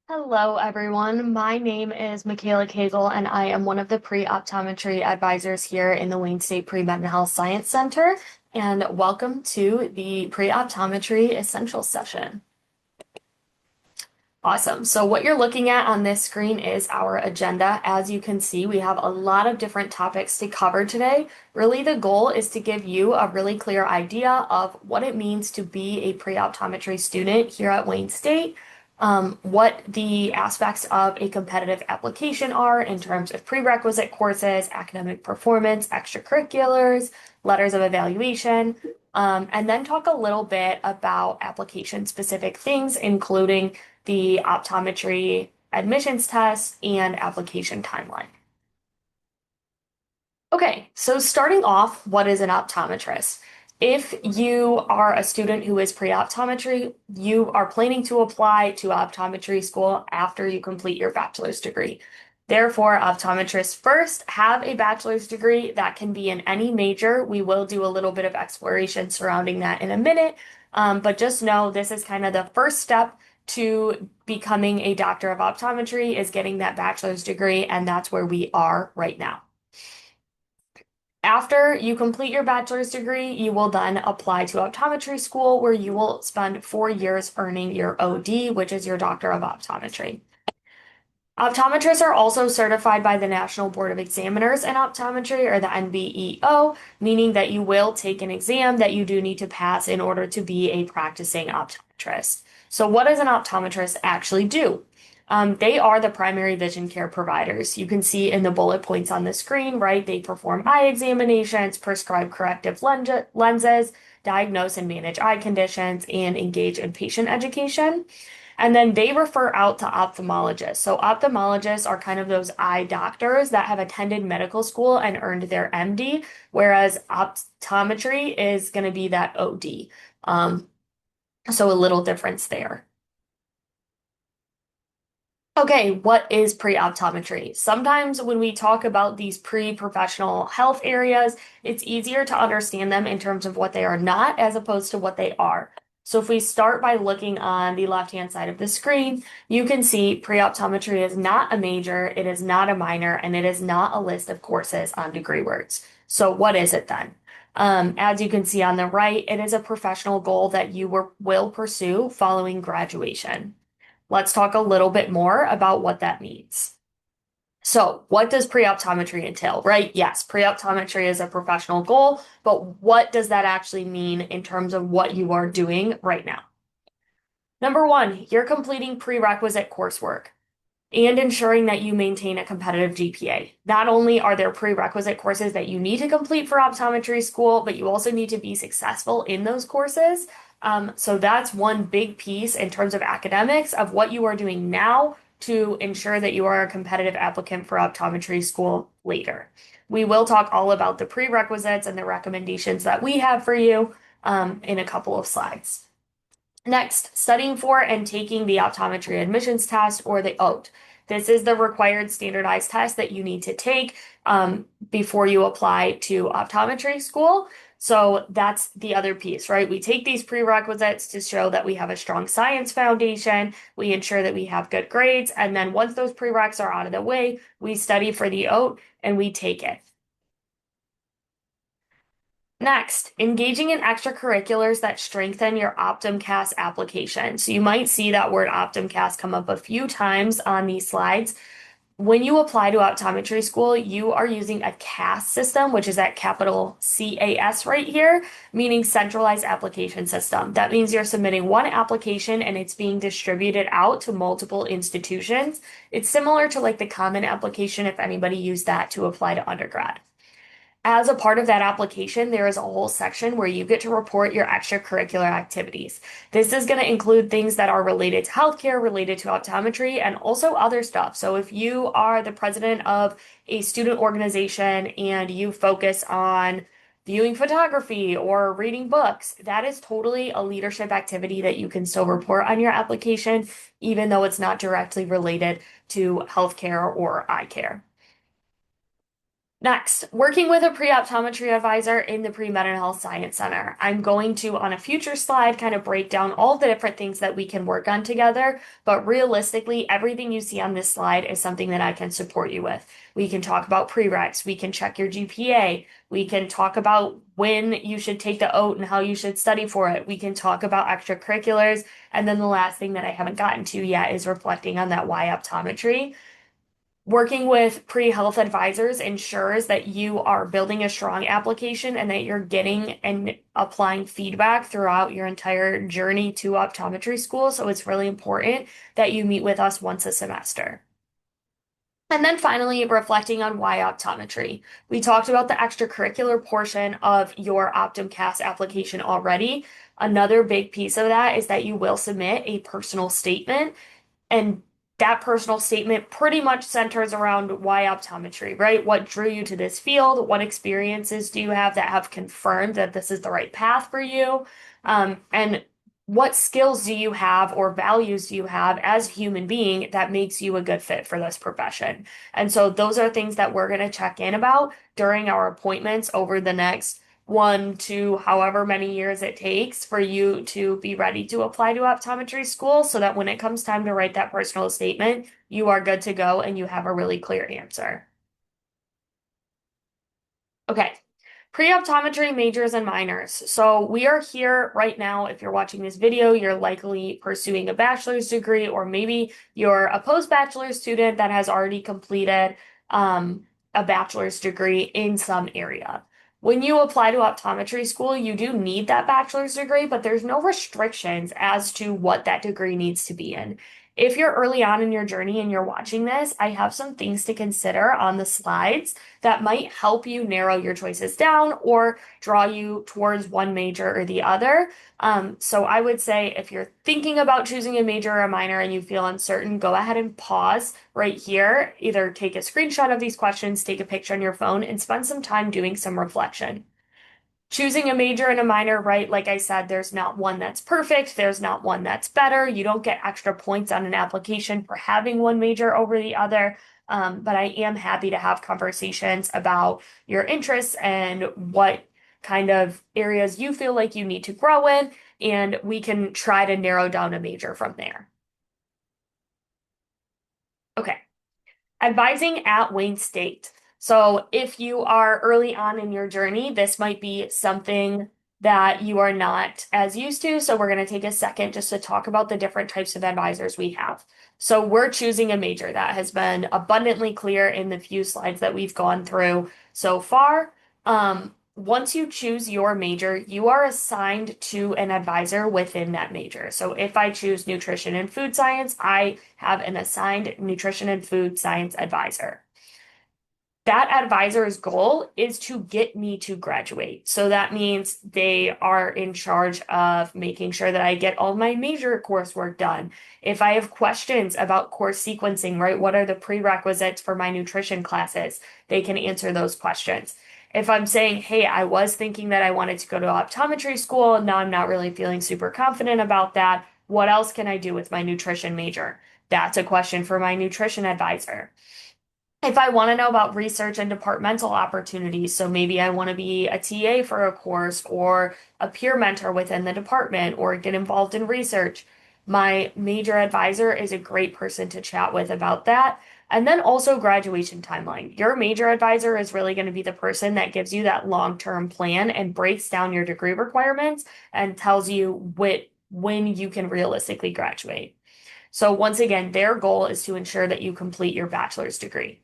Hello, everyone. My name is Micala Cagle, and I am one of the pre-optometry advisors here in the Wayne State Pre-Med and Health Science Center. And welcome to the Pre-Optometry Essentials session. Awesome. So what you're looking at on this screen is our agenda. As you can see, we have a lot of different topics to cover today. Really, the goal is to give you a really clear idea of what it means to be a pre-optometry student here at Wayne State, what the aspects of a competitive application are in terms of prerequisite courses, academic performance, extracurriculars, letters of evaluation, and then talk a little bit about application-specific things, including the optometry admissions test and application timeline. Okay, so starting off, what is an optometrist? If you are a student who is pre-optometry, you are planning to apply to optometry school after you complete your bachelor's degree. Therefore, optometrists first have a bachelor's degree that can be in any major. We will do a little bit of exploration surrounding that in a minute, but just know this is kind of the first step to becoming a doctor of optometry is getting that bachelor's degree, and that's where we are right now. After you complete your bachelor's degree, you will then apply to optometry school where you will spend 4 years earning your OD, which is your Doctor of Optometry. Optometrists are also certified by the National Board of Examiners in Optometry, or the NBEO, meaning that you will take an exam that you do need to pass in order to be a practicing optometrist. So what does an optometrist actually do? They are the primary vision care providers. You can see in the bullet points on the screen, right? They perform eye examinations, prescribe corrective lenses, diagnose and manage eye conditions, and engage in patient education. And then they refer out to ophthalmologists. So ophthalmologists are kind of those eye doctors that have attended medical school and earned their MD, whereas optometry is going to be that OD. So a little difference there. Okay, what is pre-optometry? Sometimes when we talk about these pre-professional health areas, it's easier to understand them in terms of what they are not as opposed to what they are. So if we start by looking on the left-hand side of the screen, you can see pre-optometry is not a major, it is not a minor, and it is not a list of courses on degree words. So what is it then? As you can see on the right, it is a professional goal that you will pursue following graduation. Let's talk a little bit more about what that means. So, what does pre-optometry entail, right? Yes, pre-optometry is a professional goal, but what does that actually mean in terms of what you are doing right now? Number one, you're completing prerequisite coursework and ensuring that you maintain a competitive GPA. Not only are there prerequisite courses that you need to complete for optometry school, but you also need to be successful in those courses. So that's one big piece in terms of academics of what you are doing now to ensure that you are a competitive applicant for optometry school later. We will talk all about the prerequisites and the recommendations that we have for you in a couple of slides. Next, studying for and taking the optometry admissions test or the OAT. This is the required standardized test that you need to take before you apply to optometry school. So that's the other piece, right? We take these prerequisites to show that we have a strong science foundation. We ensure that we have good grades. And then once those prereqs are out of the way, we study for the OAT and we take it. Next, engaging in extracurriculars that strengthen your OptumCAS application. So you might see that word OptumCAS come up a few times on these slides. When you apply to optometry school, you are using a CAS system, which is that capital CAS right here, meaning centralized application system. That means you're submitting one application and it's being distributed out to multiple institutions. It's similar to like the common application if anybody used that to apply to undergrad. As a part of that application, there is a whole section where you get to report your extracurricular activities. This is going to include things that are related to healthcare, related to optometry, and also other stuff. So if you are the president of a student organization and you focus on viewing photography or reading books, that is totally a leadership activity that you can still report on your application, even though it's not directly related to healthcare or eye care. Next, working with a pre-optometry advisor in the Pre-Med Health Science Center. I'm going to, on a future slide, kind of break down all the different things that we can work on together, but realistically, everything you see on this slide is something that I can support you with. We can talk about prereqs, we can check your GPA, we can talk about when you should take the OAT and how you should study for it. We can talk about extracurriculars, and then the last thing that I haven't gotten to yet is reflecting on that why optometry. Working with pre-health advisors ensures that you are building a strong application and that you're getting and applying feedback throughout your entire journey to optometry school. So it's really important that you meet with us once a semester. And then finally, reflecting on why optometry. We talked about the extracurricular portion of your OptumCast application already. Another big piece of that is that you will submit a personal statement, and that personal statement pretty much centers around why optometry, right? What drew you to this field? What experiences do you have that have confirmed that this is the right path for you? And what skills do you have or values do you have as a human being that makes you a good fit for this profession? And so those are things that we're going to check in about during our appointments over the next 1 to however many years it takes for you to be ready to apply to optometry school so that when it comes time to write that personal statement, you are good to go and you have a really clear answer. Okay. Pre-optometry majors and minors. So we are here right now. If you're watching this video, you're likely pursuing a bachelor's degree, or maybe you're a post-bachelor's student that has already completed a bachelor's degree in some area. When you apply to optometry school, you do need that bachelor's degree, but there's no restrictions as to what that degree needs to be in. If you're early on in your journey and you're watching this, I have some things to consider on the slides that might help you narrow your choices down or draw you towards one major or the other. So I would say if you're thinking about choosing a major or a minor and you feel uncertain, go ahead and pause right here. Either take a screenshot of these questions, take a picture on your phone, and spend some time doing some reflection. Choosing a major and a minor, right? Like I said, there's not one that's perfect. There's not one that's better. You don't get extra points on an application for having one major over the other. But I am happy to have conversations about your interests and what kind of areas you feel like you need to grow in, and we can try to narrow down a major from there. Okay. Advising at Wayne State. So if you are early on in your journey, this might be something that you are not as used to. So we're going to take a second just to talk about the different types of advisors we have. So we're choosing a major. That has been abundantly clear in the few slides that we've gone through so far. Once you choose your major, you are assigned to an advisor within that major. So if I choose nutrition and food science, I have an assigned nutrition and food science advisor. That advisor's goal is to get me to graduate. So that means they are in charge of making sure that I get all my major coursework done. If I have questions about course sequencing, right, what are the prerequisites for my nutrition classes? They can answer those questions. If I'm saying, hey, I was thinking that I wanted to go to optometry school, now I'm not really feeling super confident about that. What else can I do with my nutrition major? That's a question for my nutrition advisor. If I want to know about research and departmental opportunities, so maybe I want to be a TA for a course or a peer mentor within the department or get involved in research, my major advisor is a great person to chat with about that. And then also graduation timeline. Your major advisor is really going to be the person that gives you that long-term plan and breaks down your degree requirements and tells you when you can realistically graduate. So once again, their goal is to ensure that you complete your bachelor's degree.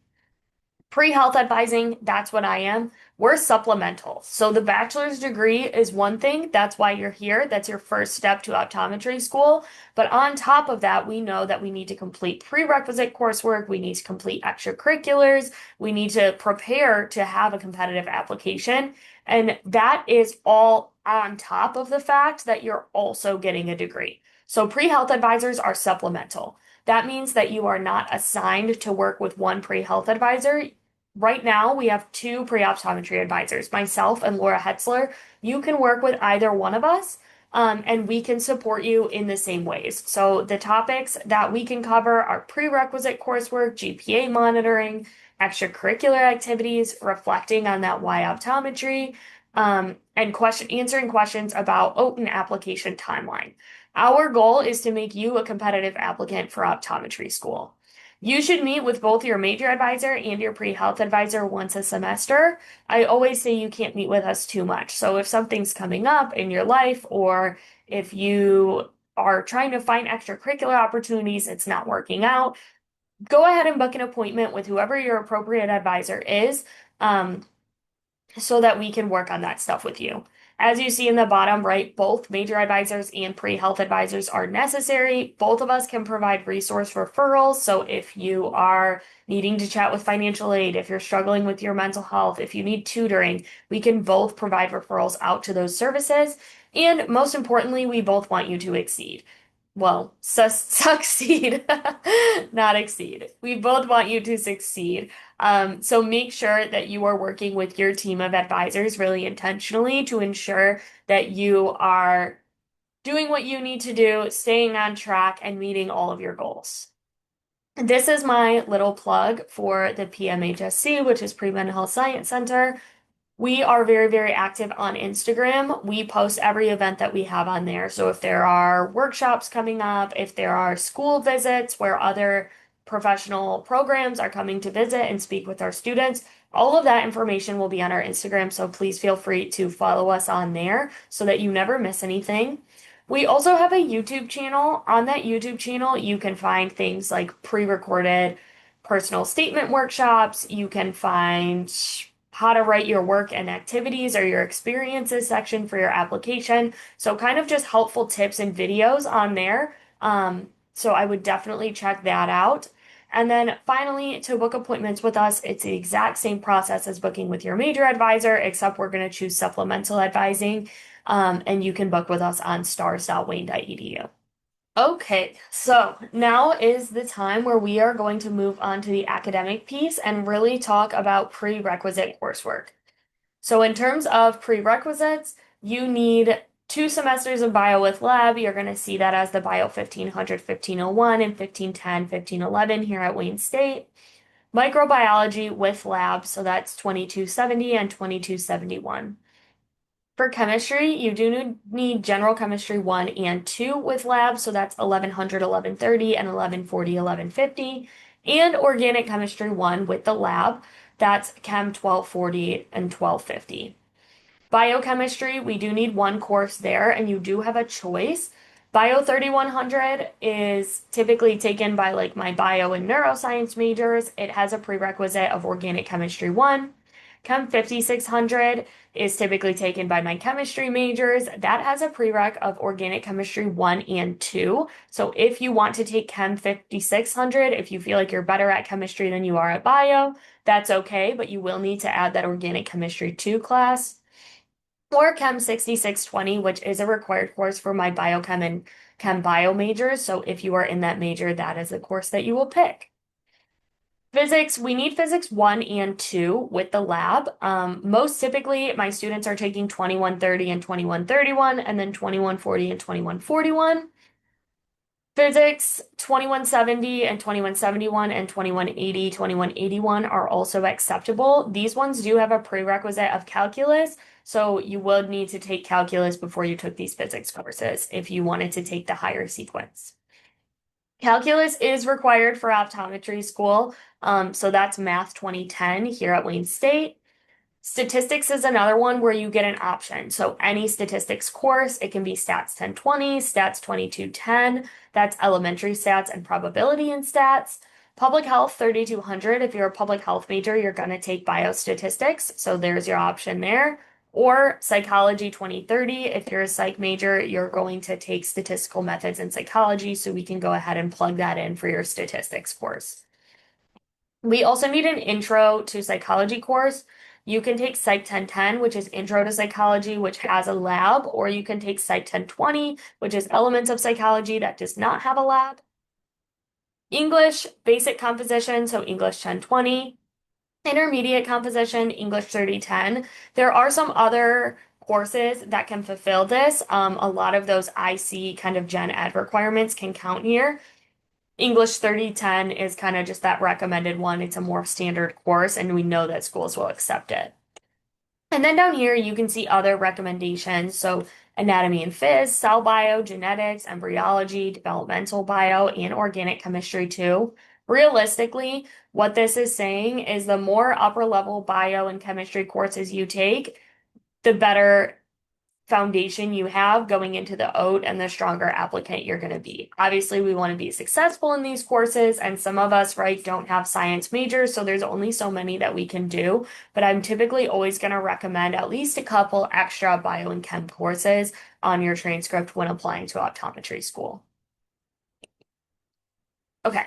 Pre-health advising, that's what I am. We're supplemental. So the bachelor's degree is one thing. That's why you're here. That's your first step to optometry school. But on top of that, we know that we need to complete prerequisite coursework. We need to complete extracurriculars. We need to prepare to have a competitive application. And that is all on top of the fact that you're also getting a degree. So pre-health advisors are supplemental. That means that you are not assigned to work with one pre-health advisor. Right now, we have two pre-optometry advisors, myself and Laura Hetzler. You can work with either one of us, and we can support you in the same ways. So the topics that we can cover are prerequisite coursework, GPA monitoring, extracurricular activities, reflecting on that why optometry, and answering questions about OTAN application timeline. Our goal is to make you a competitive applicant for optometry school. You should meet with both your major advisor and your pre-health advisor once a semester. I always say you can't meet with us too much. So if something's coming up in your life, or if you are trying to find extracurricular opportunities, it's not working out, go ahead and book an appointment with whoever your appropriate advisor is. So that we can work on that stuff with you. As you see in the bottom right, both major advisors and pre-health advisors are necessary. Both of us can provide resource referrals. So if you are needing to chat with financial aid, if you're struggling with your mental health, if you need tutoring, we can both provide referrals out to those services. And most importantly, we both want you to exceed. Well, succeed, not exceed. We both want you to succeed. So make sure that you are working with your team of advisors really intentionally to ensure that you are doing what you need to do, staying on track, and meeting all of your goals. This is my little plug for the PMHSC, which is Preventive Health Science Center. We are very, very active on Instagram. We post every event that we have on there. So if there are workshops coming up, if there are school visits where other professional programs are coming to visit and speak with our students, all of that information will be on our Instagram. So please feel free to follow us on there so that you never miss anything. We also have a YouTube channel. On that YouTube channel, you can find things like pre-recorded personal statement workshops. You can find how to write your work and activities or your experiences section for your application. So kind of just helpful tips and videos on there. So I would definitely check that out. And then finally, to book appointments with us, it's the exact same process as booking with your major advisor, except we're going to choose supplemental advising. And you can book with us on stars.wayne.edu. Okay, so now is the time where we are going to move on to the academic piece and really talk about prerequisite coursework. So in terms of prerequisites, you need 2 semesters of bio with lab. You're going to see that as the bio 1500, 1501, and 1510, 1511 here at Wayne State. Microbiology with lab, so that's 2270 and 2271. For chemistry, you do need general chemistry 1 and 2 with lab, so that's 1100, 1130, and 1140, 1150. And organic chemistry 1 with the lab, that's Chem 1240 and 1250. Biochemistry, we do need one course there, and you do have a choice. Bio 3100 is typically taken by like my bio and neuroscience majors. It has a prerequisite of organic chemistry 1. Chem 5600 is typically taken by my chemistry majors. That has a prereq of organic chemistry 1 and 2. So if you want to take Chem 5600, if you feel like you're better at chemistry than you are at bio, that's okay, but you will need to add that organic chemistry 2 class. Or Chem 6620, which is a required course for my biochem and chem bio majors. So if you are in that major, that is the course that you will pick. Physics, we need physics 1 and 2 with the lab. Most typically, my students are taking 2130 and 2131, and then 2140 and 2141. Physics 2170 and 2171 and 2180, 2181 are also acceptable. These ones do have a prerequisite of calculus, so you would need to take calculus before you took these physics courses if you wanted to take the higher sequence. Calculus is required for optometry school, so that's Math 2010 here at Wayne State. Statistics is another one where you get an option. So any statistics course, it can be Stats 1020, Stats 2210, that's elementary stats and probability in stats. Public Health 3200, if you're a public health major, you're going to take biostatistics, so there's your option there. Or Psychology 2030, if you're a psych major, you're going to take statistical methods in psychology, so we can go ahead and plug that in for your statistics course. We also need an intro to psychology course. You can take Psych 1010, which is Intro to Psychology, which has a lab, or you can take Psych 1020, which is Elements of Psychology that does not have a lab. English, Basic Composition, so English 1020. Intermediate composition, English 3010. There are some other courses that can fulfill this. A lot of those IC kind of gen ed requirements can count here. English 3010 is kind of just that recommended one. It's a more standard course, and we know that schools will accept it. And then down here, you can see other recommendations. So anatomy and phys, cell bio, genetics, embryology, developmental bio, and organic chemistry too. Realistically, what this is saying is the more upper level bio and chemistry courses you take, the better foundation you have going into the OAT and the stronger applicant you're going to be. Obviously, we want to be successful in these courses, and some of us, right, don't have science majors, so there's only so many that we can do. But I'm typically always going to recommend at least a couple extra bio and chem courses on your transcript when applying to optometry school. Okay.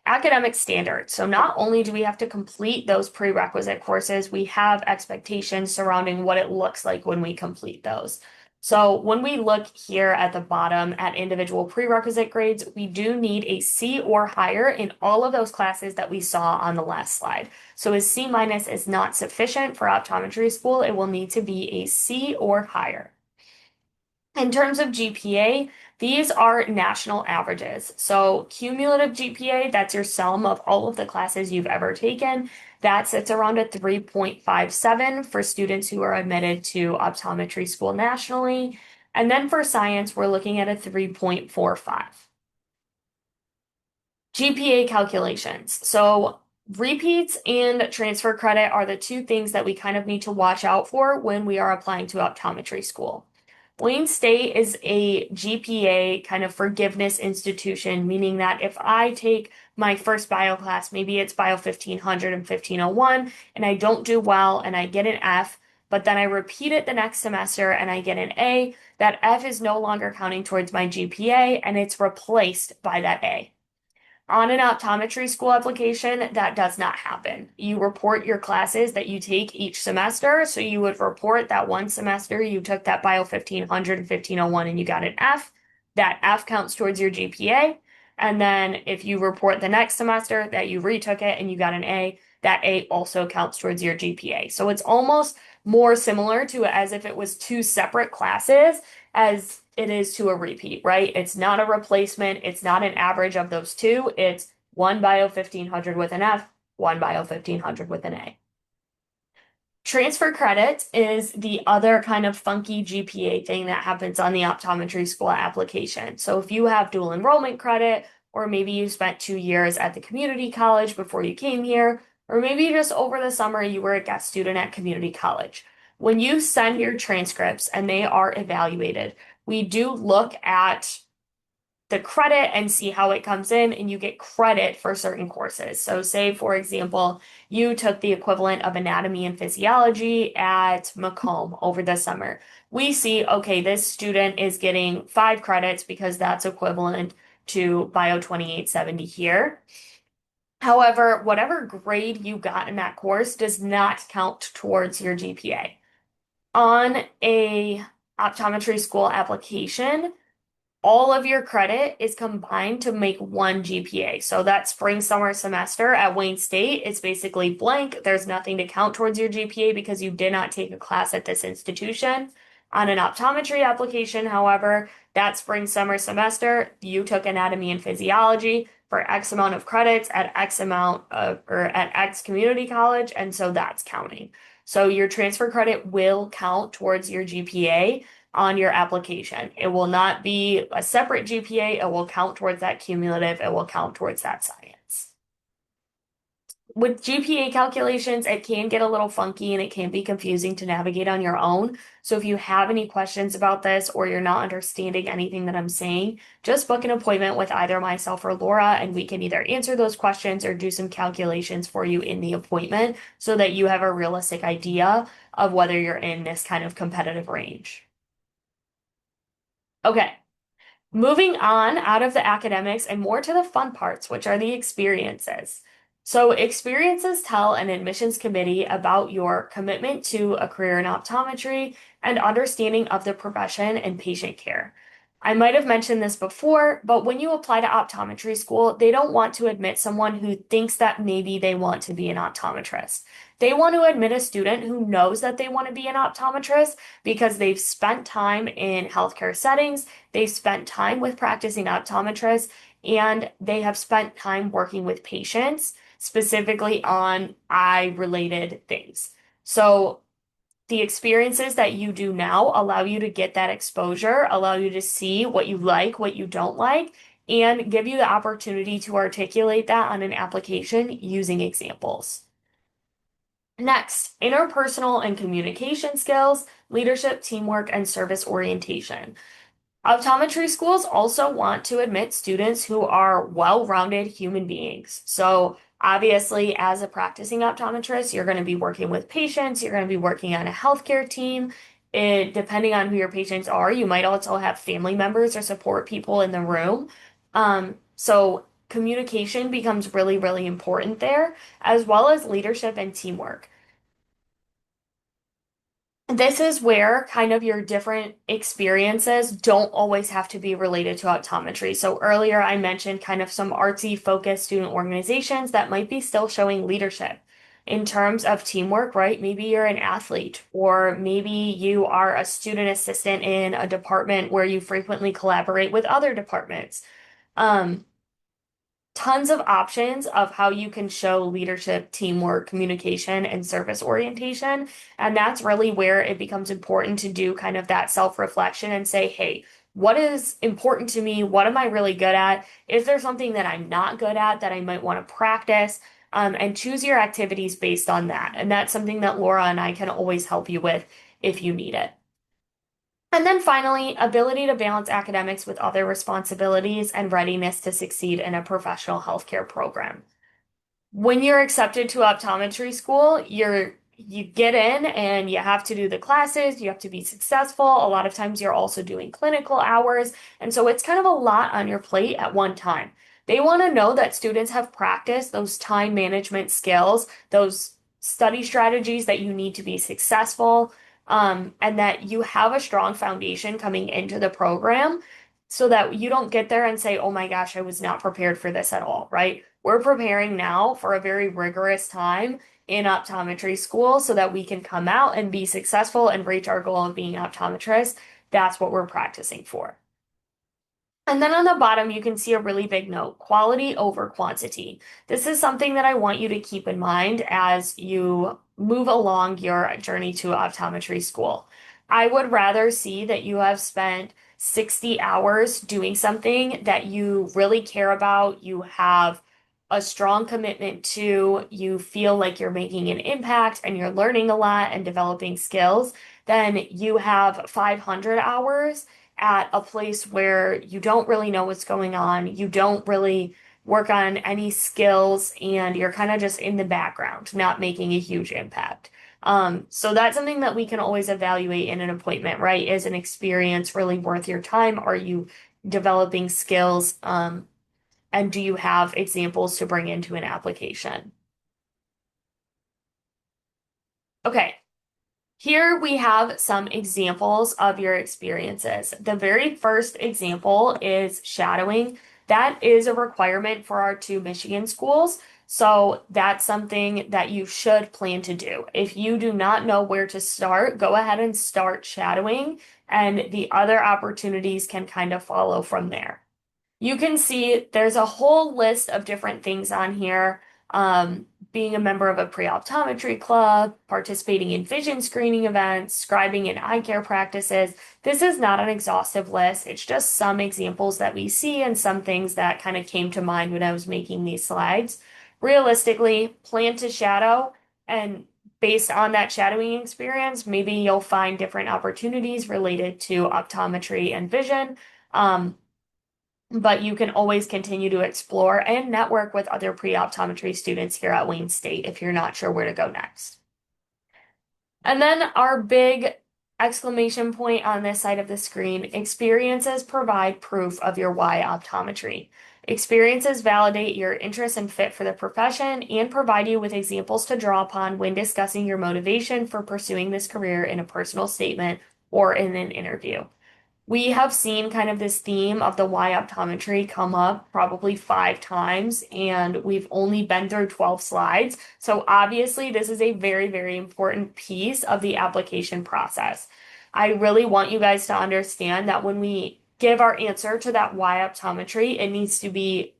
Academic standards. So not only do we have to complete those prerequisite courses, we have expectations surrounding what it looks like when we complete those. So when we look here at the bottom at individual prerequisite grades, we do need a C or higher in all of those classes that we saw on the last slide. So a C minus is not sufficient for optometry school. It will need to be a C or higher. In terms of GPA, these are national averages. So cumulative GPA, that's your sum of all of the classes you've ever taken. That sits around a 3.57 for students who are admitted to optometry school nationally. And then for science, we're looking at a 3.45. GPA calculations. So repeats and transfer credit are the two things that we kind of need to watch out for when we are applying to optometry school. Wayne State is a GPA kind of forgiveness institution, meaning that if I take my first bio class, maybe it's bio 1500 and 1501, and I don't do well and I get an F, but then I repeat it the next semester and I get an A, that F is no longer counting towards my GPA and it's replaced by that A. On an optometry school application, that does not happen. You report your classes that you take each semester. So you would report that one semester you took that bio 1500 and 1501 and you got an F. That F counts towards your GPA. And then if you report the next semester that you retook it and you got an A, that A also counts towards your GPA. So it's almost more similar to as if it was two separate classes as it is to a repeat, right? It's not a replacement. It's not an average of those two. It's one bio 1500 with an F, one bio 1500 with an A. Transfer credit is the other kind of funky GPA thing that happens on the optometry school application. So if you have dual enrollment credit, or maybe you spent 2 years at the community college before you came here, or maybe just over the summer you were a guest student at community college. When you send your transcripts and they are evaluated, we do look at the credit and see how it comes in, and you get credit for certain courses. So say, for example, you took the equivalent of anatomy and physiology at Macomb over the summer. We see, okay, this student is getting 5 credits because that's equivalent to Bio 2870 here. However, whatever grade you got in that course does not count towards your GPA. On a optometry school application, all of your credit is combined to make one GPA. So that spring, summer semester at Wayne State is basically blank. There's nothing to count towards your GPA because you did not take a class at this institution. On an optometry application, however, that spring, summer semester, you took anatomy and physiology for X amount of credits at X amount of, or at X community college, and so that's counting. So your transfer credit will count towards your GPA on your application. It will not be a separate GPA. It will count towards that cumulative. It will count towards that science. With GPA calculations, it can get a little funky and it can be confusing to navigate on your own. So if you have any questions about this or you're not understanding anything that I'm saying, just book an appointment with either myself or Laura, and we can either answer those questions or do some calculations for you in the appointment so that you have a realistic idea of whether you're in this kind of competitive range. Okay, moving on out of the academics and more to the fun parts, which are the experiences. So experiences tell an admissions committee about your commitment to a career in optometry and understanding of the profession and patient care. I might have mentioned this before, but when you apply to optometry school, they don't want to admit someone who thinks that maybe they want to be an optometrist. They want to admit a student who knows that they want to be an optometrist because they've spent time in healthcare settings, they've spent time with practicing optometrists, and they have spent time working with patients, specifically on eye-related things. So the experiences that you do now allow you to get that exposure, allow you to see what you like, what you don't like, and give you the opportunity to articulate that on an application using examples. Next, interpersonal and communication skills, leadership, teamwork, and service orientation. Optometry schools also want to admit students who are well-rounded human beings. So, obviously, as a practicing optometrist, you're going to be working with patients, you're going to be working on a healthcare team. Depending on who your patients are, you might also have family members or support people in the room. So, communication becomes really, really important there, as well as leadership and teamwork. This is where kind of your different experiences don't always have to be related to optometry. So earlier I mentioned kind of some artsy focused student organizations that might be still showing leadership. In terms of teamwork, right? Maybe you're an athlete, or maybe you are a student assistant in a department where you frequently collaborate with other departments. Um, Tons of options of how you can show leadership, teamwork, communication, and service orientation. And that's really where it becomes important to do kind of that self-reflection and say, hey, what is important to me? What am I really good at? Is there something that I'm not good at that I might want to practice? And choose your activities based on that. And that's something that Laura and I can always help you with if you need it. And then finally, ability to balance academics with other responsibilities and readiness to succeed in a professional healthcare program. When you're accepted to optometry school, you get in and you have to do the classes, you have to be successful. A lot of times you're also doing clinical hours, and so it's kind of a lot on your plate at one time. They want to know that students have practiced those time management skills, those study strategies that you need to be successful, and that you have a strong foundation coming into the program so that you don't get there and say, oh my gosh, I was not prepared for this at all, right? We're preparing now for a very rigorous time in optometry school so that we can come out and be successful and reach our goal of being optometrists. That's what we're practicing for. And then on the bottom, you can see a really big note, quality over quantity. This is something that I want you to keep in mind as you move along your journey to optometry school. I would rather see that you have spent 60 hours doing something that you really care about, you have a strong commitment to, you feel like you're making an impact and you're learning a lot and developing skills, then you have 500 hours at a place where you don't really know what's going on, you don't really work on any skills, and you're kind of just in the background, not making a huge impact. So that's something that we can always evaluate in an appointment, right? Is an experience really worth your time? Are you developing skills? And do you have examples to bring into an application? Okay, here we have some examples of your experiences. The very first example is shadowing. That is a requirement for our two Michigan schools. So that's something that you should plan to do. If you do not know where to start, go ahead and start shadowing, and the other opportunities can kind of follow from there. You can see there's a whole list of different things on here. Being a member of a pre-optometry club, participating in vision screening events, scribing in eye care practices. This is not an exhaustive list. It's just some examples that we see and some things that kind of came to mind when I was making these slides. Realistically, plan to shadow, and based on that shadowing experience, maybe you'll find different opportunities related to optometry and vision. Um, but you can always continue to explore and network with other pre-optometry students here at Wayne State if you're not sure where to go next. And then our big exclamation point on this side of the screen, experiences provide proof of your why optometry. Experiences validate your interest and fit for the profession and provide you with examples to draw upon when discussing your motivation for pursuing this career in a personal statement or in an interview. We have seen kind of this theme of the why optometry come up probably 5 times, and we've only been through 12 slides. So obviously, this is a very, very important piece of the application process. I really want you guys to understand that when we give our answer to that why optometry, it needs to be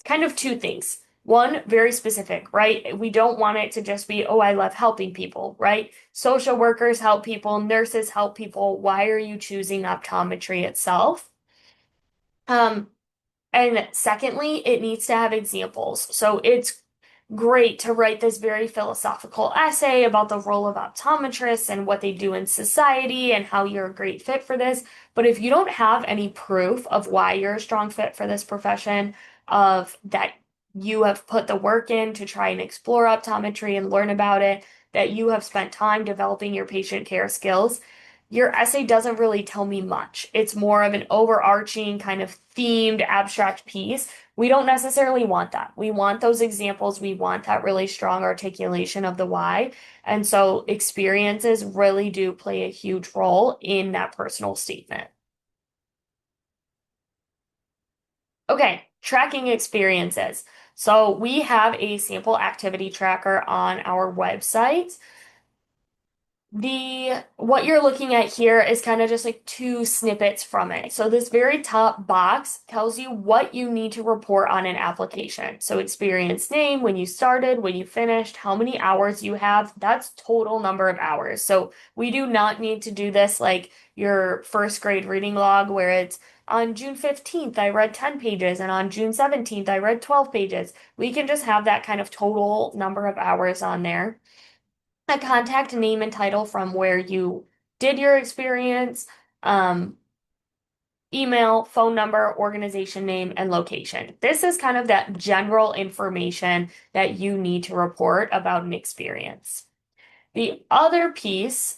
kind of two things. One, very specific, right? We don't want it to just be, oh, I love helping people, right? Social workers help people, nurses help people. Why are you choosing optometry itself? Um, and secondly, it needs to have examples. So it's great to write this very philosophical essay about the role of optometrists and what they do in society and how you're a great fit for this. But if you don't have any proof of why you're a strong fit for this profession, of that you have put the work in to try and explore optometry and learn about it, that you have spent time developing your patient care skills, your essay doesn't really tell me much. It's more of an overarching kind of themed abstract piece. We don't necessarily want that. We want those examples. We want that really strong articulation of the why. And so experiences really do play a huge role in that personal statement. Okay, tracking experiences. So we have a sample activity tracker on our website. The what you're looking at here is kind of just like two snippets from it. So this very top box tells you what you need to report on an application. So experience name, when you started, when you finished, how many hours you have, that's total number of hours. So we do not need to do this like your first grade reading log where it's on June 15th, I read 10 pages, and on June 17th, I read 12 pages. We can just have that kind of total number of hours on there, a contact name and title from where you did your experience, um, email, phone number, organization name, and location. This is kind of that general information that you need to report about an experience. The other piece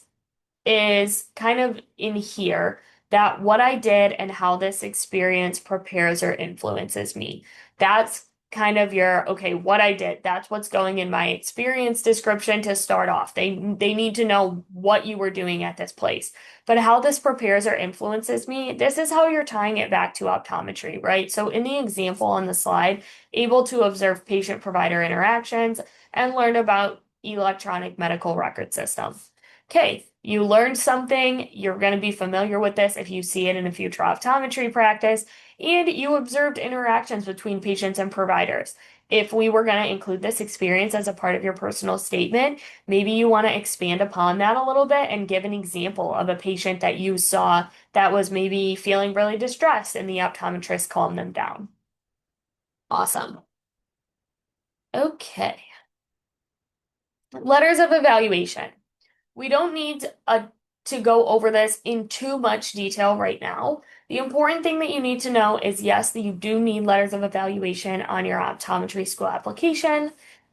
is kind of in here, that what I did and how this experience prepares or influences me. That's kind of your, okay, what I did. That's what's going in my experience description to start off. They need to know what you were doing at this place. But how this prepares or influences me, this is how you're tying it back to optometry, right? So in the example on the slide, able to observe patient-provider interactions and learn about electronic medical record system. Okay, you learned something, you're going to be familiar with this if you see it in a future optometry practice, and you observed interactions between patients and providers. If we were going to include this experience as a part of your personal statement, maybe you want to expand upon that a little bit and give an example of a patient that you saw that was maybe feeling really distressed and the optometrist calmed them down. Awesome. Okay. Letters of evaluation. We don't need to go over this in too much detail right now. The important thing that you need to know is yes, that you do need letters of evaluation on your optometry school application.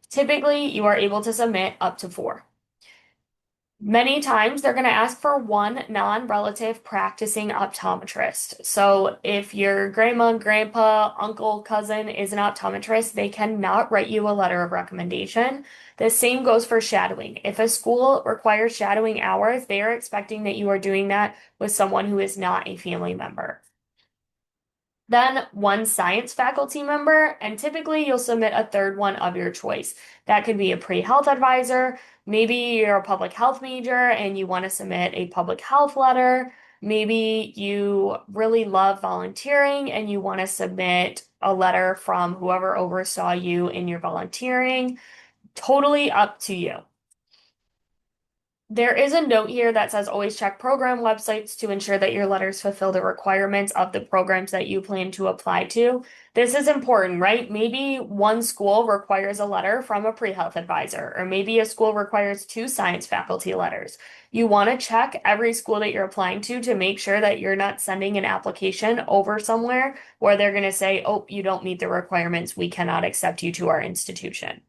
Typically, you are able to submit up to 4. Many times they're going to ask for one non-relative practicing optometrist. So if your grandma, grandpa, uncle, cousin is an optometrist, they cannot write you a letter of recommendation. The same goes for shadowing. If a school requires shadowing hours, they are expecting that you are doing that with someone who is not a family member. Then one science faculty member, and typically you'll submit a third one of your choice. That could be a pre-health advisor. Maybe you're a public health major and you want to submit a public health letter. Maybe you really love volunteering and you want to submit a letter from whoever oversaw you in your volunteering. Totally up to you. There is a note here that says always check program websites to ensure that your letters fulfill the requirements of the programs that you plan to apply to. This is important, right? Maybe one school requires a letter from a pre-health advisor, or maybe a school requires 2 science faculty letters. You want to check every school that you're applying to make sure that you're not sending an application over somewhere where they're going to say, oh, you don't meet the requirements. We cannot accept you to our institution.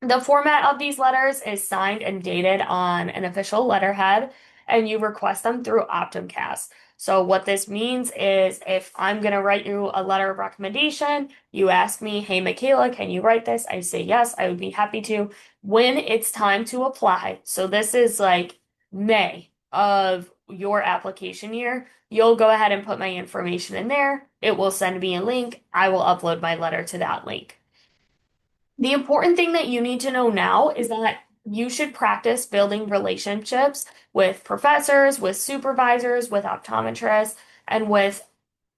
The format of these letters is signed and dated on an official letterhead, and you request them through Optumcast. So what this means is if I'm going to write you a letter of recommendation, you ask me, hey, Micala, can you write this? I say, yes, I would be happy to. When it's time to apply, so this is like May of your application year, you'll go ahead and put my information in there. It will send me a link. I will upload my letter to that link. The important thing that you need to know now is that you should practice building relationships with professors, with supervisors, with optometrists, and with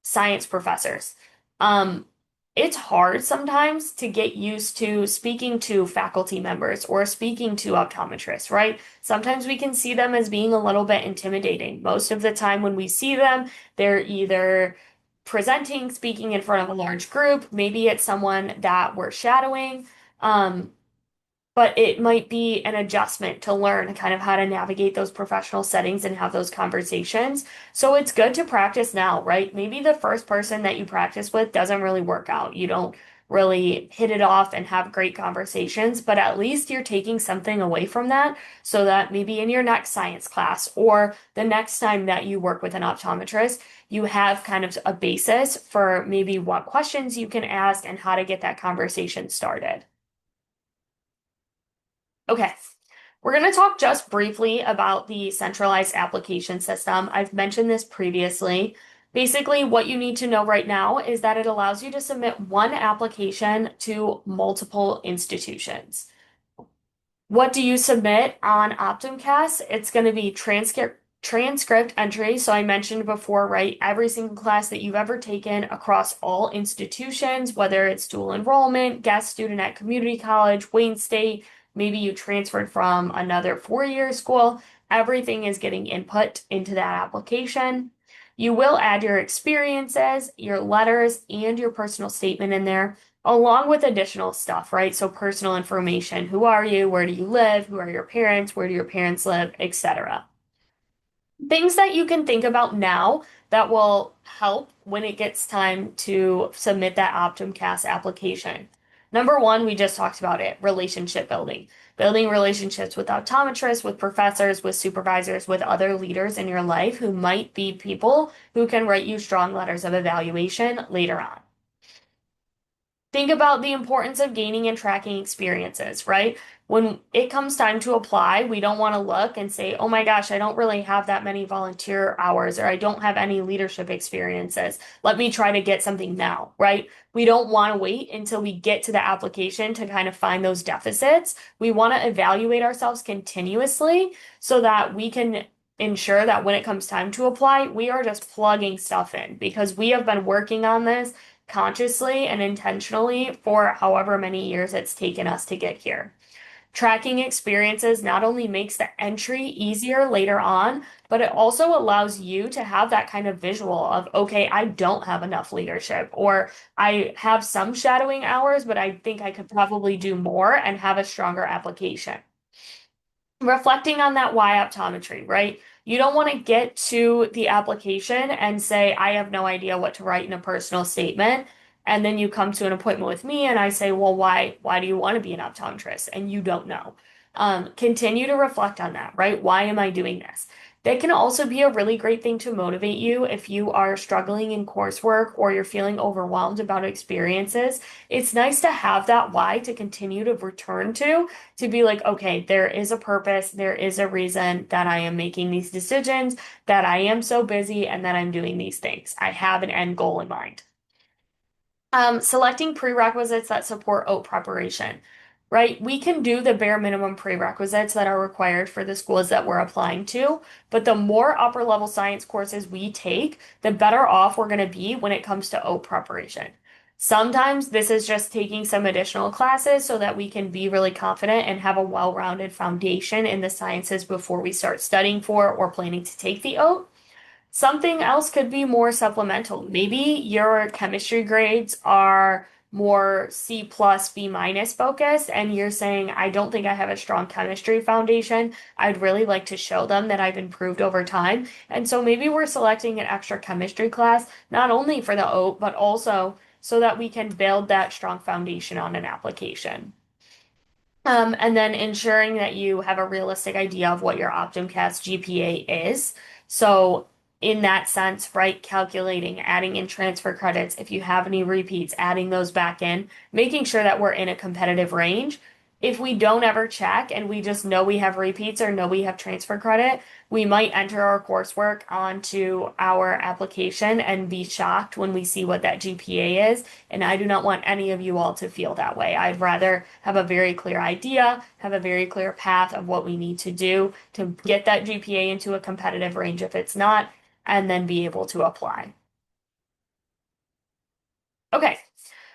science professors. Um, it's hard sometimes to get used to speaking to faculty members or speaking to optometrists, right? Sometimes we can see them as being a little bit intimidating. Most of the time when we see them, they're either presenting, speaking in front of a large group, maybe it's someone that we're shadowing. Um, but it might be an adjustment to learn kind of how to navigate those professional settings and have those conversations. So it's good to practice now, right? Maybe the first person that you practice with doesn't really work out. You don't really hit it off and have great conversations, but at least you're taking something away from that so that maybe in your next science class or the next time that you work with an optometrist, you have kind of a basis for maybe what questions you can ask and how to get that conversation started. Okay, we're going to talk just briefly about the centralized application system. I've mentioned this previously. Basically, what you need to know right now is that it allows you to submit one application to multiple institutions. What do you submit on OptumCast? It's going to be transcript entry. So I mentioned before, right? Every single class that you've ever taken across all institutions, whether it's dual enrollment, guest student at community college, Wayne State, maybe you transferred from another four-year school, everything is getting input into that application. You will add your experiences, your letters, and your personal statement in there along with additional stuff, right? So personal information. Who are you? Where do you live? Who are your parents? Where do your parents live? Etc. Things that you can think about now that will help when it gets time to submit that OptumCast application. Number one, we just talked about it, relationship building. Building relationships with optometrists, with professors, with supervisors, with other leaders in your life who might be people who can write you strong letters of evaluation later on. Think about the importance of gaining and tracking experiences, right? When it comes time to apply, we don't want to look and say, oh my gosh, I don't really have that many volunteer hours or I don't have any leadership experiences. Let me try to get something now, right? We don't want to wait until we get to the application to kind of find those deficits. We want to evaluate ourselves continuously so that we can ensure that when it comes time to apply, we are just plugging stuff in because we have been working on this consciously and intentionally for however many years it's taken us to get here. Tracking experiences not only makes the entry easier later on, but it also allows you to have that kind of visual of, okay, I don't have enough leadership, or I have some shadowing hours, but I think I could probably do more and have a stronger application. Reflecting on that why optometry, right? You don't want to get to the application and say, I have no idea what to write in a personal statement. And then you come to an appointment with me and I say, well, why do you want to be an optometrist? And you don't know. Continue to reflect on that, right? Why am I doing this? That can also be a really great thing to motivate you if you are struggling in coursework or you're feeling overwhelmed about experiences. It's nice to have that why to continue to return to be like, okay, there is a purpose, there is a reason that I am making these decisions, that I am so busy, and that I'm doing these things. I have an end goal in mind. Selecting prerequisites that support OAT preparation, right? We can do the bare minimum prerequisites that are required for the schools that we're applying to, but the more upper level science courses we take, the better off we're going to be when it comes to OAT preparation. Sometimes this is just taking some additional classes so that we can be really confident and have a well-rounded foundation in the sciences before we start studying for or planning to take the OAT. Something else could be more supplemental. Maybe your chemistry grades are more C plus, B minus focused, and you're saying, I don't think I have a strong chemistry foundation. I'd really like to show them that I've improved over time. And so maybe we're selecting an extra chemistry class, not only for the OAT, but also so that we can build that strong foundation on an application. And then ensuring that you have a realistic idea of what your OptumCast GPA is. So in that sense, right, calculating, adding in transfer credits, if you have any repeats, adding those back in, making sure that we're in a competitive range. If we don't ever check and we just know we have repeats or know we have transfer credit, we might enter our coursework onto our application and be shocked when we see what that GPA is. And I do not want any of you all to feel that way. I'd rather have a very clear idea, have a very clear path of what we need to do to get that GPA into a competitive range if it's not, and then be able to apply. Okay.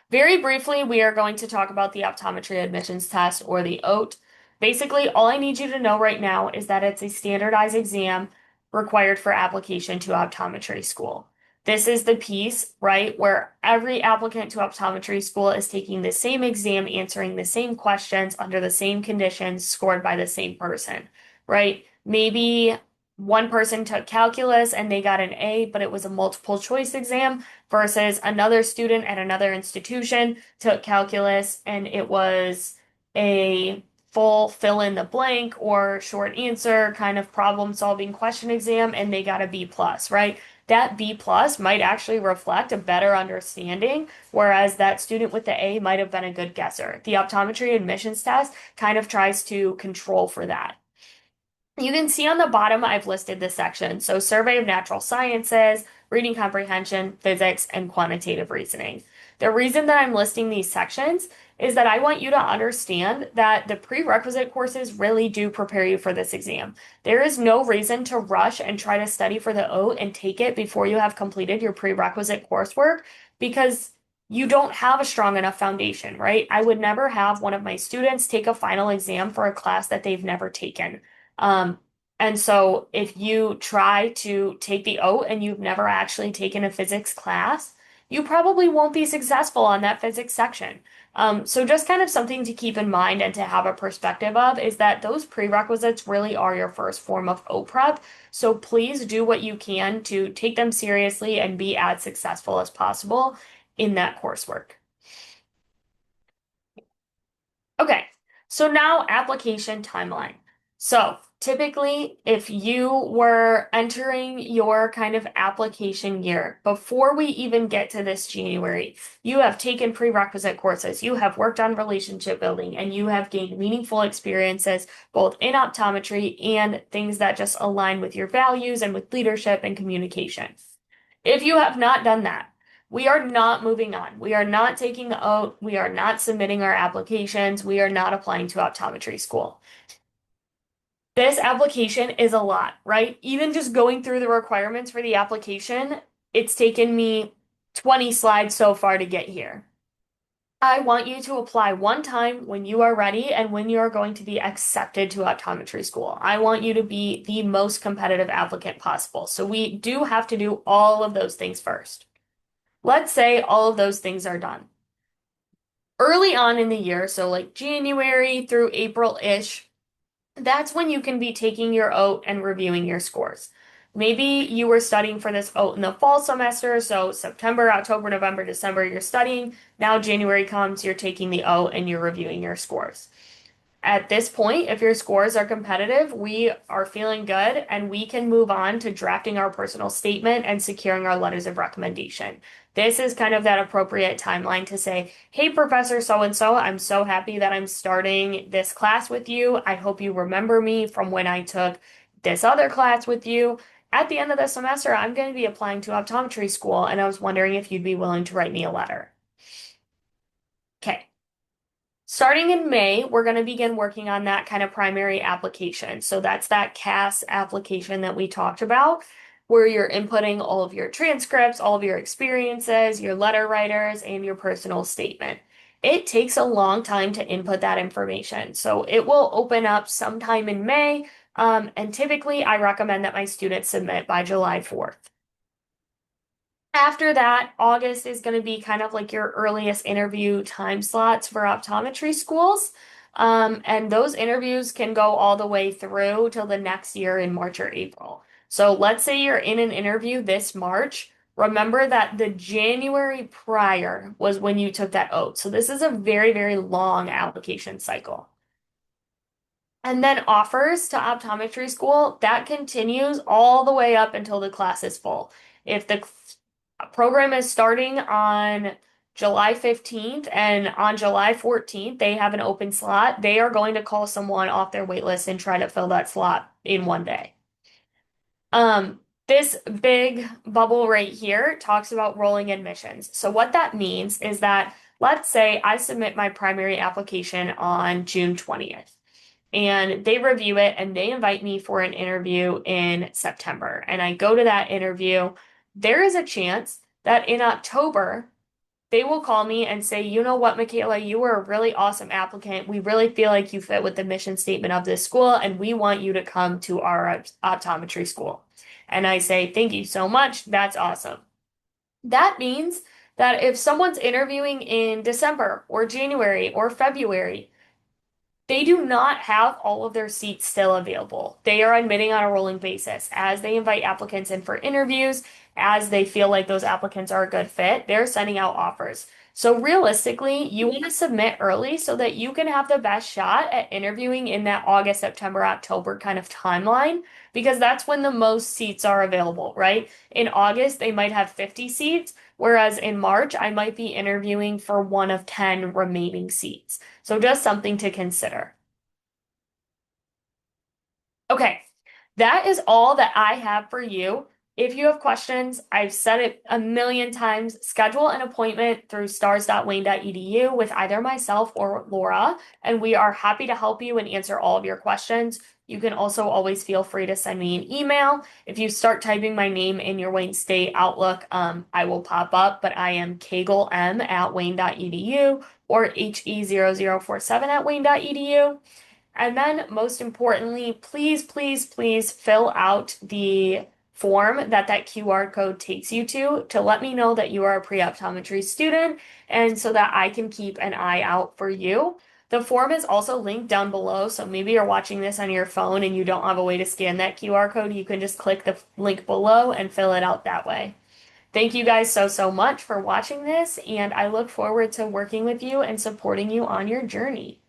Very briefly, we are going to talk about the optometry admissions test, or the OAT. Basically, all I need you to know right now is that it's a standardized exam required for application to optometry school. This is the piece, right, where every applicant to optometry school is taking the same exam, answering the same questions under the same conditions, scored by the same person, right? Maybe one person took calculus and they got an A, but it was a multiple choice exam versus another student at another institution took calculus and it was a full fill in the blank or short answer kind of problem solving question exam and they got a B plus, right? That B plus might actually reflect a better understanding, whereas that student with the A might have been a good guesser. The optometry admissions test kind of tries to control for that. You can see on the bottom, I've listed this section. So survey of natural sciences, reading comprehension, physics, and quantitative reasoning. The reason that I'm listing these sections is that I want you to understand that the prerequisite courses really do prepare you for this exam. There is no reason to rush and try to study for the OAT and take it before you have completed your prerequisite coursework because you don't have a strong enough foundation, right? I would never have one of my students take a final exam for a class that they've never taken. Um, and so if you try to take the OAT and you've never actually taken a physics class, you probably won't be successful on that physics section. So just kind of something to keep in mind and to have a perspective of is that those prerequisites really are your first form of OAT prep. So please do what you can to take them seriously and be as successful as possible in that coursework. Okay, so now application timeline. So typically, if you were entering your kind of application year, before we even get to this January, you have taken prerequisite courses, you have worked on relationship building, and you have gained meaningful experiences both in optometry and things that just align with your values and with leadership and communication. If you have not done that, we are not moving on. We are not taking the OAT. We are not submitting our applications. We are not applying to optometry school. This application is a lot, right? Even just going through the requirements for the application, it's taken me 20 slides so far to get here. I want you to apply one time when you are ready and when you are going to be accepted to optometry school. I want you to be the most competitive applicant possible. So we do have to do all of those things first. Let's say all of those things are done. Early on in the year, so like January through April-ish, that's when you can be taking your OAT and reviewing your scores. Maybe you were studying for this OAT in the fall semester, so September, October, November, December, you're studying. Now January comes, you're taking the OAT and you're reviewing your scores. At this point, if your scores are competitive, we are feeling good and we can move on to drafting our personal statement and securing our letters of recommendation. This is kind of that appropriate timeline to say, hey, Professor so-and-so, I'm so happy that I'm starting this class with you. I hope you remember me from when I took this other class with you. At the end of the semester, I'm going to be applying to optometry school, and I was wondering if you'd be willing to write me a letter. Okay. Starting in May, we're going to begin working on that kind of primary application. So that's that CAS application that we talked about, where you're inputting all of your transcripts, all of your experiences, your letter writers, and your personal statement. It takes a long time to input that information. So it will open up sometime in May, and typically I recommend that my students submit by July 4th. After that, August is going to be kind of like your earliest interview time slots for optometry schools. And those interviews can go all the way through till the next year in March or April. So let's say you're in an interview this March. Remember that the January prior was when you took that OAT. So this is a very, very long application cycle. And then offers to optometry school, that continues all the way up until the class is full. If the program is starting on July 15th, and on July 14th, they have an open slot. They are going to call someone off their wait list and try to fill that slot in one day. This big bubble right here talks about rolling admissions. So what that means is that let's say I submit my primary application on June 20th and they review it and they invite me for an interview in September and I go to that interview. There is a chance that in October they will call me and say, you know what, Micala, you were a really awesome applicant. We really feel like you fit with the mission statement of this school, and we want you to come to our optometry school. And I say, thank you so much. That's awesome. That means that if someone's interviewing in December or January or February, they do not have all of their seats still available. They are admitting on a rolling basis. As they invite applicants in for interviews, as they feel like those applicants are a good fit, they're sending out offers. So realistically, you want to submit early so that you can have the best shot at interviewing in that August, September, October kind of timeline, because that's when the most seats are available, right? In August, they might have 50 seats, whereas in March, I might be interviewing for one of 10 remaining seats. So just something to consider. Okay, that is all that I have for you. If you have questions, I've said it a million times, schedule an appointment through stars.wayne.edu with either myself or Laura, and we are happy to help you and answer all of your questions. You can also always feel free to send me an email. If you start typing my name in your Wayne State Outlook, I will pop up, but I am caglem@wayne.edu or he0047 at wayne.edu. And then, most importantly, please, please, please fill out the form that QR code takes you to let me know that you are a pre-optometry student and so that I can keep an eye out for you. The form is also linked down below, so maybe you're watching this on your phone and you don't have a way to scan that QR code. You can just click the link below and fill it out that way. Thank you guys so, so much for watching this, and I look forward to working with you and supporting you on your journey.